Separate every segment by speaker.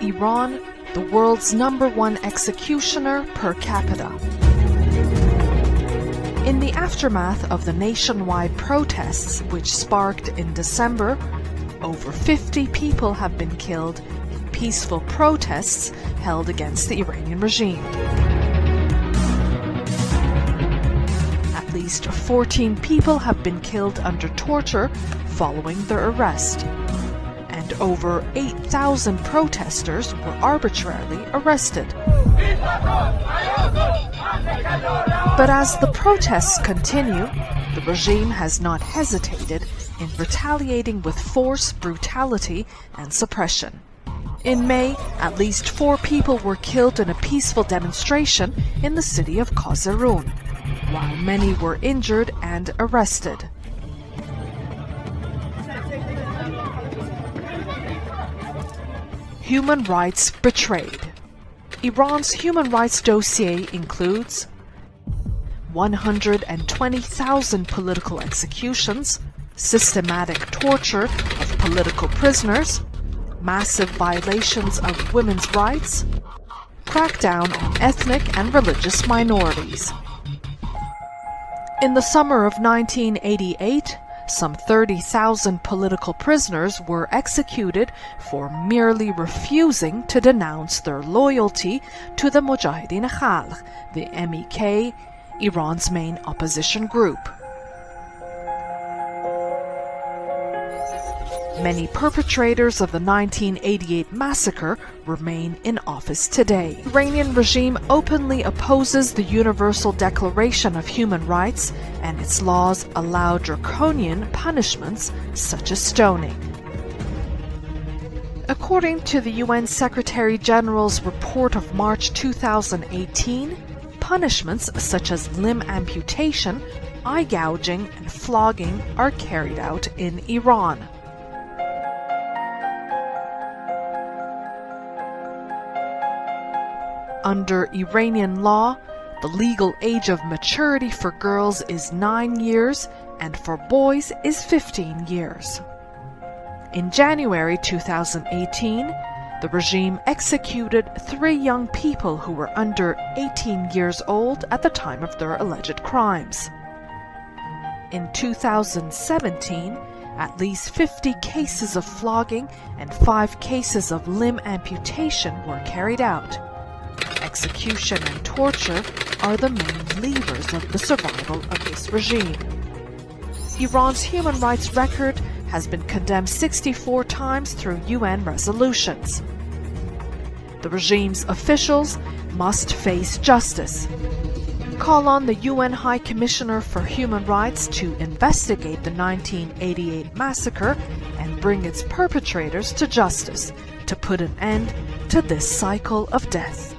Speaker 1: Iran the world's #1 executioner per capita. In the aftermath of the nationwide protests which sparked in December, over 50 people have been killed in peaceful protests held against the Iranian regime. At least 14 people have been killed under torture following their arrest, and over 8,000 protesters were arbitrarily arrested. But as the protests continue, the regime has not hesitated in retaliating with force, brutality, and suppression. In May, at least 4 people were killed in a peaceful demonstration in the city of Kazarun, while many were injured and arrested. Human rights betrayed. Iran's human rights dossier includes 120,000 political executions, systematic torture of political prisoners, massive violations of women's rights, crackdown on ethnic and religious minorities. In the summer of 1988, some 30,000 political prisoners were executed for merely refusing to denounce their loyalty to the Mujahideen Khalq, the MEK, Iran's main opposition group. Many perpetrators of the 1988 massacre remain in office today. The Iranian regime openly opposes the Universal Declaration of Human Rights, and its laws allow draconian punishments such as stoning. According to the UN Secretary General's report of March 2018, punishments such as limb amputation, eye gouging, and flogging are carried out in Iran. Under Iranian law, the legal age of maturity for girls is 9 years and for boys is 15 years. In January 2018, the regime executed 3 young people who were under 18 years old at the time of their alleged crimes. In 2017, at least 50 cases of flogging and 5 cases of limb amputation were carried out. Execution and torture are the main levers of the survival of this regime. Iran's human rights record has been condemned 64 times through UN resolutions. The regime's officials must face justice. Call on the UN High Commissioner for Human Rights to investigate the 1988 massacre and bring its perpetrators to justice to put an end to this cycle of death.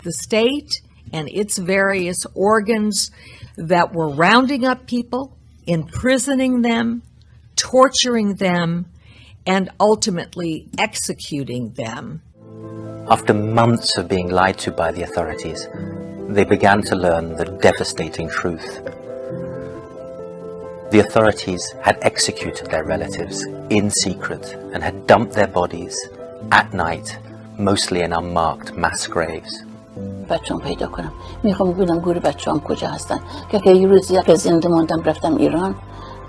Speaker 2: The state and its various organs that were rounding up people, imprisoning them, torturing them, and ultimately executing them.
Speaker 3: After months of being lied to by the authorities, they began to learn the devastating truth. The authorities had executed their relatives in secret and had dumped their bodies at night, mostly in unmarked mass graves.
Speaker 4: بچه‌ام پیدا کنم. میخوام ببینم گور بچه‌ام کجا هستن که اگه یه روزی که زنده موندم رفتم ایران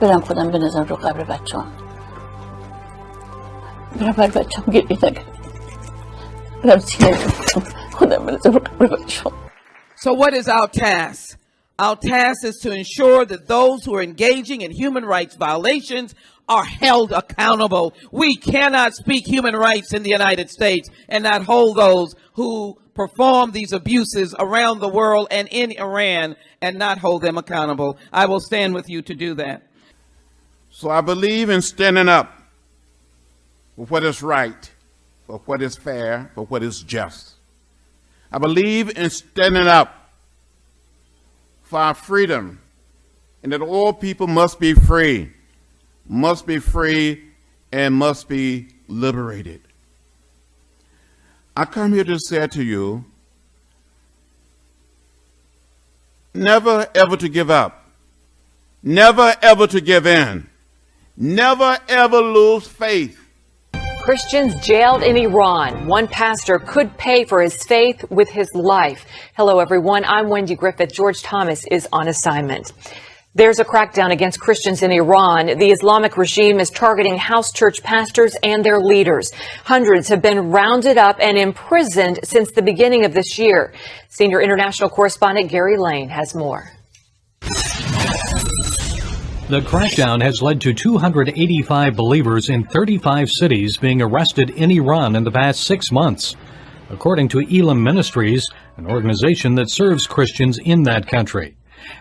Speaker 4: برم خودم بنازم رو قبر بچه‌ام. برم بر بچه‌ام گریه نکنم. برم سینه خودم بنازم رو قبر بچه‌ام.
Speaker 5: So what is our task? Our task is to ensure that those who are engaging in human rights violations are held accountable. We cannot speak human rights in the United States and not hold those who perform these abuses around the world and in Iran and not hold them accountable. I will stand with you to do that.
Speaker 6: So I believe in standing up for what is right, for what is fair, for what is just. I believe in standing up for our freedom and that all people must be free and must be liberated. I come here to say to you, never ever to give up, never ever to give in, never ever lose faith.
Speaker 7: Christians jailed in Iran. One pastor could pay for his faith with his life. Hello, everyone. I'm Wendy Griffith. George Thomas is on assignment. There's a crackdown against Christians in Iran. The Islamic regime is targeting house church pastors and their leaders. Hundreds have been rounded up and imprisoned since the beginning of this year. Senior international correspondent Gary Lane has more.
Speaker 8: The crackdown has led to 285 believers in 35 cities being arrested in Iran in the past 6 months, according to Elam Ministries, an organization that serves Christians in that country.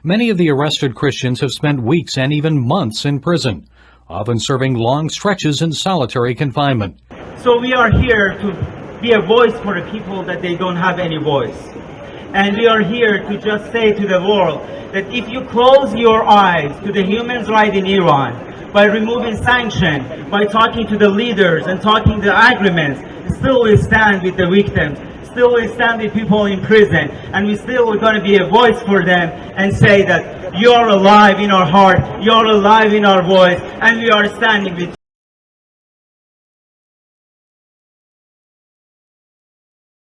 Speaker 8: Many of the arrested Christians have spent weeks and even months in prison, often serving long stretches in solitary confinement.
Speaker 9: So we are here to be a voice for the people that they don't have any voice. And we are here to just say to the world that if you close your eyes to the human rights in Iran, by removing sanctions, by talking to the leaders and talking the agreements, still we stand with the victims, still we stand with people in prison, and we still are going to be a voice for them and say that you are alive in our heart, you are alive in our voice, and we are standing with you.